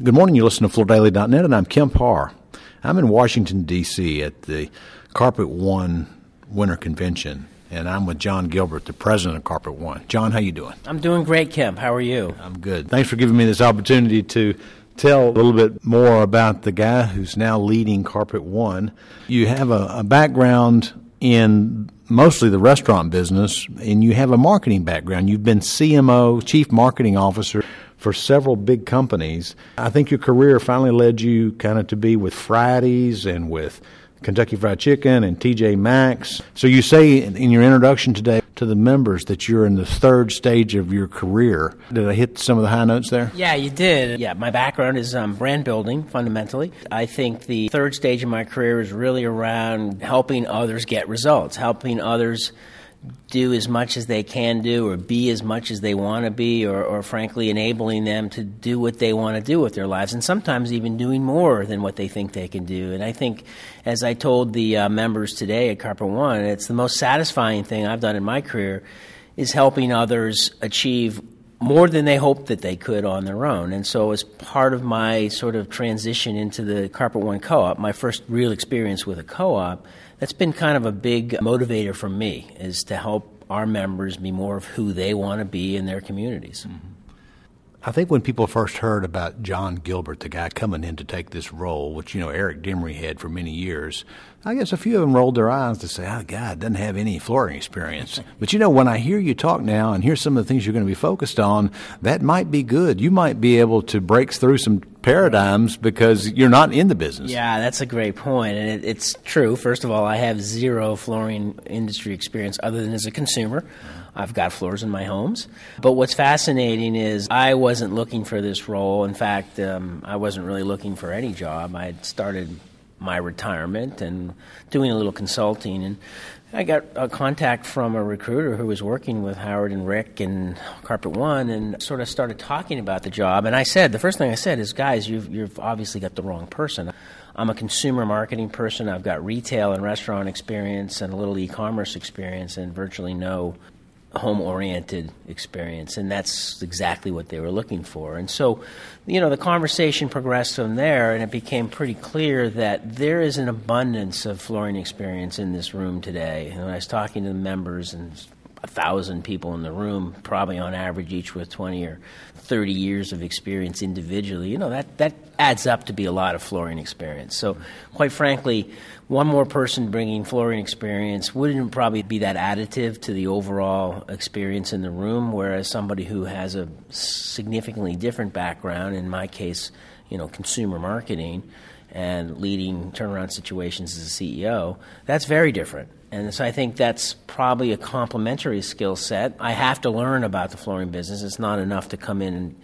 Good morning. You listen to FloorDaily.net, and I'm Kemp Harr. I'm in Washington, D.C. at the Carpet One Winter Convention, and I'm with John Gilbert, the president of Carpet One. John, how you doing? I'm doing great, Kemp. How are you? I'm good. Thanks for giving me this opportunity to tell a little bit more about the guy who's now leading Carpet One. You have a background in mostly the restaurant business, and you have a marketing background. You've been CMO, Chief Marketing Officer, for several big companies. I think your career finally led you kind of to be with Fridays and with Kentucky Fried Chicken and TJ Maxx. So you say in your introduction today to the members that you're in the third stage of your career. Did I hit some of the high notes there? Yeah, you did. Yeah, my background is brand building, fundamentally. I think the third stage of my career is really around helping others get results, helping others do as much as they can do or be as much as they want to be or frankly enabling them to do what they want to do with their lives, and sometimes even doing more than what they think they can do. And I think, as I told the members today at Carpet One, it's the most satisfying thing I've done in my career is helping others achieve more than they hoped that they could on their own. And so as part of my sort of transition into the Carpet One co-op, my first real experience with a co-op, that's been kind of a big motivator for me, is to help our members be more of who they want to be in their communities. Mm-hmm. I think when people first heard about John Gilbert, the guy coming in to take this role, which, Eric Demery had for many years, I guess a few of them rolled their eyes to say, oh, God, doesn't have any flooring experience. But, when I hear you talk now and hear some of the things you're going to be focused on, that might be good. You might be able to break through some paradigms because you're not in the business. Yeah, that's a great point. And it's true. First of all, I have zero flooring industry experience other than as a consumer. I've got floors in my homes. But what's fascinating is I wasn't looking for this role. In fact, I wasn't really looking for any job. I had started my retirement and doing a little consulting. And I got a contact from a recruiter who was working with Howard and Rick and Carpet One and sort of started talking about the job. And the first thing I said is, guys, you've obviously got the wrong person. I'm a consumer marketing person. I've got retail and restaurant experience and a little e-commerce experience and virtually no home-oriented experience, and that's exactly what they were looking for. And so, the conversation progressed from there, and it became pretty clear that there is an abundance of flooring experience in this room today. And when I was talking to the members, and 1,000 people in the room, probably on average each with 20 or 30 years of experience individually, that adds up to be a lot of flooring experience. So, quite frankly, one more person bringing flooring experience wouldn't probably be that additive to the overall experience in the room, whereas somebody who has a significantly different background, in my case, consumer marketing and leading turnaround situations as a CEO, that's very different. And so I think that's probably a complementary skill set. I have to learn about the flooring business. It's not enough to come in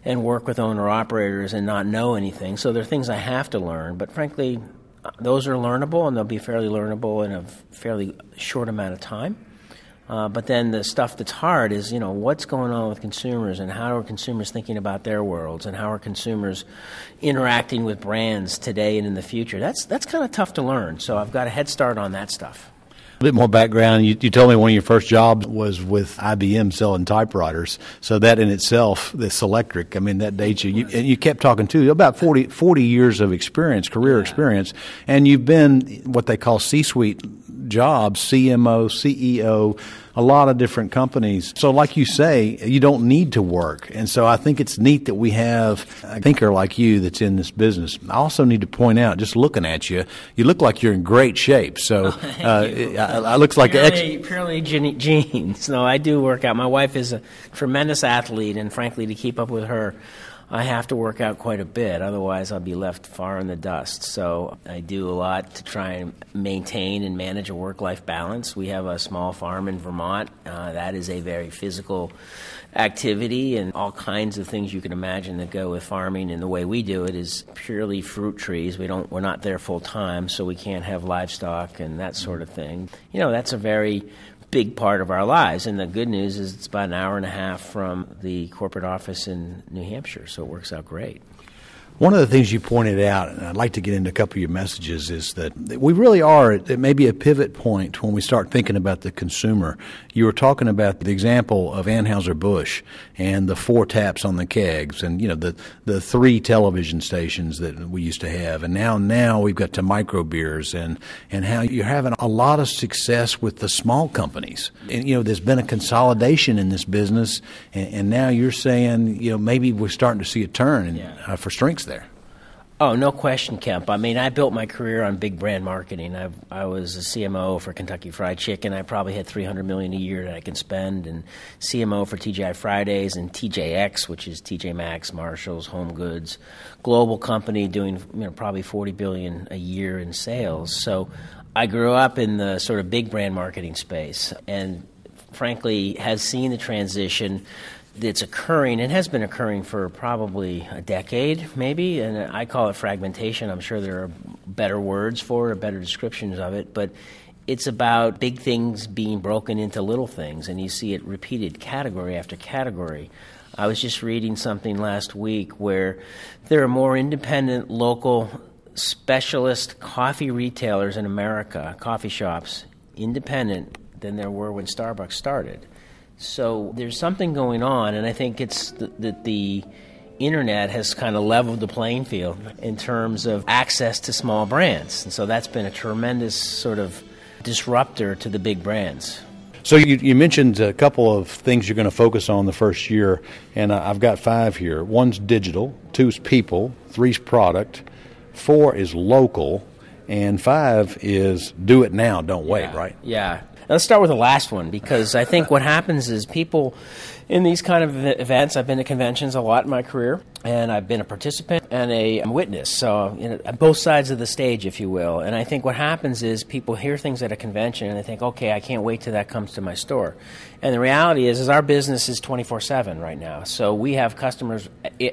and work with owner-operators and not know anything. So there are things I have to learn. But frankly, those are learnable, and they'll be fairly learnable in a fairly short amount of time. But then the stuff that's hard is, what's going on with consumers and how are consumers thinking about their worlds and how are consumers interacting with brands today and in the future. That's kind of tough to learn. So I've got a head start on that stuff. A bit more background. You told me one of your first jobs was with IBM selling typewriters. So that in itself, this electric, that dates you. And you kept talking, too, about 40 years of experience, career experience. And you've been what they call C-suite jobs, CMO, CEO, a lot of different companies. So like you say, you don't need to work. And so I think it's neat that we have a thinker like you that's in this business. I also need to point out, just looking at you, you look like you're in great shape. So it looks like purely genes. No, I do work out. My wife is a tremendous athlete, and frankly, to keep up with her, I have to work out quite a bit. Otherwise, I'll be left far in the dust. So I do a lot to try and maintain and manage a work-life balance. We have a small farm in Vermont. That is a very physical activity, and all kinds of things you can imagine that go with farming. And the way we do it is purely fruit trees. We're not there full time, so we can't have livestock and that sort of thing. That's a very big part of our lives. And the good news is it's about an hour and a half from the corporate office in New Hampshire, so it works out great. One of the things you pointed out, and I'd like to get into a couple of your messages, is that we really are at maybe a pivot point when we start thinking about the consumer. You were talking about the example of Anheuser-Busch and the 4 taps on the kegs, and the 3 television stations that we used to have, and now we've got to microbeers, and how you're having a lot of success with the small companies. And there's been a consolidation in this business, and now you're saying maybe we're starting to see a turn for strengths there. Oh, no question, Kemp. I mean, I built my career on big brand marketing. I was a CMO for Kentucky Fried Chicken. I probably had $300 million a year that I can spend, and CMO for TGI Fridays and TJX, which is TJ Maxx, Marshalls, Home Goods, global company doing probably $40 billion a year in sales. So I grew up in the sort of big brand marketing space, and frankly has seen the transition that's occurring and has been occurring for probably a decade, maybe, and I call it fragmentation. I'm sure there are better words for it, or better descriptions of it, but it's about big things being broken into little things, and you see it repeated category after category. I was just reading something last week where there are more independent, local, specialist coffee retailers in America, coffee shops, independent, than there were when Starbucks started. So there's something going on, and I think it's that the internet has kind of leveled the playing field in terms of access to small brands. And so that's been a tremendous sort of disruptor to the big brands. So you mentioned a couple of things you're going to focus on the first year, and I've got 5 here. 1's digital, 2's people, 3's product, 4 is local, and 5 is do it now, don't wait, right? Yeah. Let's start with the last one, because I think what happens is people in these kind of events, I've been to conventions a lot in my career, and I've been a participant and a witness, so both sides of the stage, if you will. And I think what happens is people hear things at a convention and they think, okay, I can't wait till that comes to my store. And the reality is our business is 24/7 right now. So we have customers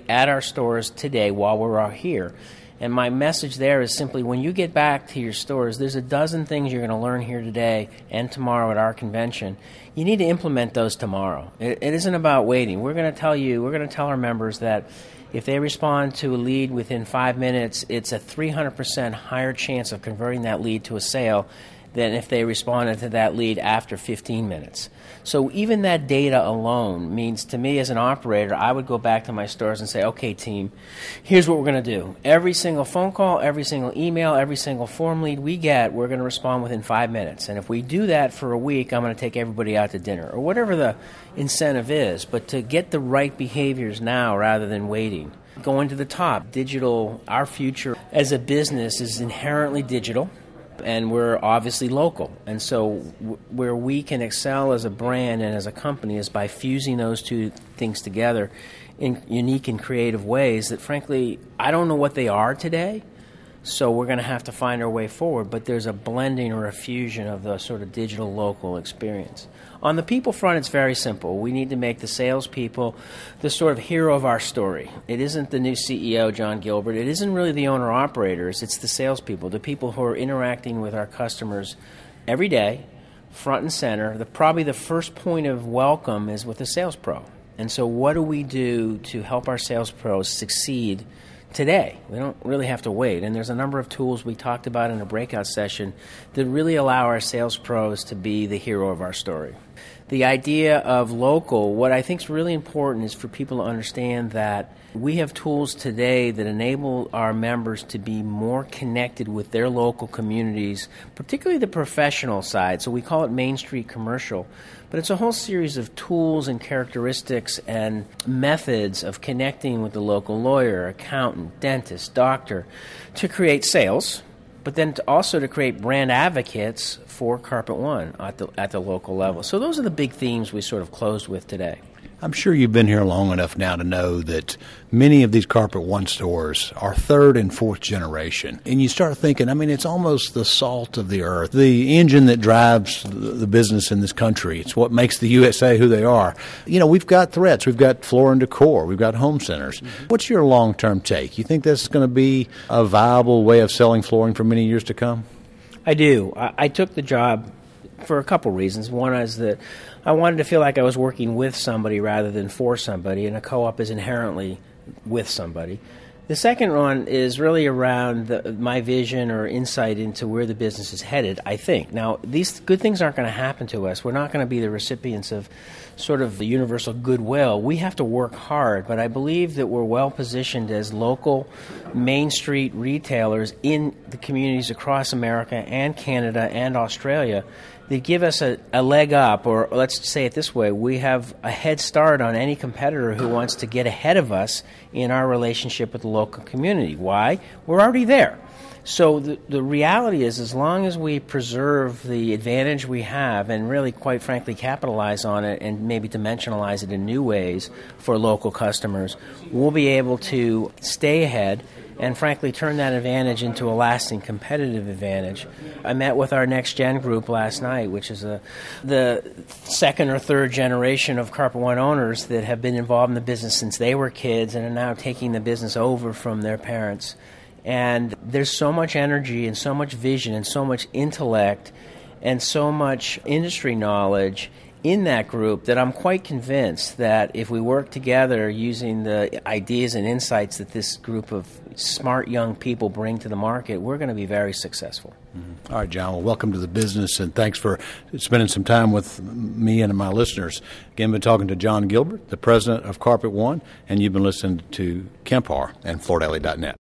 at our stores today while we're out here. And my message there is simply, when you get back to your stores, there's a dozen things you're going to learn here today and tomorrow at our convention. You need to implement those tomorrow. It isn't about waiting. We're going to tell our members that if they respond to a lead within 5 minutes, it's a 300% higher chance of converting that lead to a sale than if they responded to that lead after 15 minutes. So even that data alone means, to me as an operator, I would go back to my stores and say, okay, team, here's what we're going to do. Every single phone call, every single email, every single form lead we get, we're going to respond within 5 minutes. And if we do that for a week, I'm going to take everybody out to dinner, or whatever the incentive is. But to get the right behaviors now rather than waiting. Going to the top, digital, our future as a business is inherently digital. And we're obviously local. And so where we can excel as a brand and as a company is by fusing those two things together in unique and creative ways that, frankly, I don't know what they are today. So we're going to have to find our way forward. But there's a blending or a fusion of the sort of digital local experience. On the people front, it's very simple. We need to make the salespeople the sort of hero of our story. It isn't the new CEO, John Gilbert. It isn't really the owner-operators. It's the salespeople, the people who are interacting with our customers every day, front and center. Probably the first point of welcome is with the sales pro. And so what do we do to help our sales pros succeed today? We don't really have to wait. And there's a number of tools we talked about in a breakout session that really allow our sales pros to be the hero of our story. The idea of local, what I think is really important is for people to understand that we have tools today that enable our members to be more connected with their local communities, particularly the professional side. So we call it Main Street Commercial. But it's a whole series of tools and characteristics and methods of connecting with the local lawyer, accountant, dentist, doctor to create sales, but then also to create brand advocates for Carpet One at the local level. So those are the big themes we sort of closed with today. I'm sure you've been here long enough now to know that many of these Carpet One stores are 3rd and 4th generation. And you start thinking, it's almost the salt of the earth, the engine that drives the business in this country. It's what makes the USA who they are. We've got threats. We've got Floor and Decor. We've got home centers. Mm-hmm. What's your long-term take? You think this is going to be a viable way of selling flooring for many years to come? I do. I took the job for a couple reasons. One is that I wanted to feel like I was working with somebody rather than for somebody, and a co-op is inherently with somebody. The second one is really around my vision or insight into where the business is headed, I think. Now, these good things aren't going to happen to us. We're not going to be the recipients of sort of the universal goodwill. We have to work hard, but I believe that we're well positioned as local Main Street retailers in the communities across America and Canada and Australia that give us a leg up, or let's say it this way, we have a head start on any competitor who wants to get ahead of us in our relationship with the local community. Why? We're already there. So the reality is, as long as we preserve the advantage we have and really, quite frankly, capitalize on it and maybe dimensionalize it in new ways for local customers, we'll be able to stay ahead and frankly turn that advantage into a lasting competitive advantage. I met with our Next Gen group last night, which is the second or third generation of Carpet One owners that have been involved in the business since they were kids and are now taking the business over from their parents. And there's so much energy and so much vision and so much intellect and so much industry knowledge in that group that I'm quite convinced that if we work together using the ideas and insights that this group of smart young people bring to the market, we're going to be very successful. Mm-hmm. All right, John, well, welcome to the business, and thanks for spending some time with me and my listeners. Again, been talking to John Gilbert, the president of Carpet One, and you've been listening to Kemp Harr and FloorDaily.net.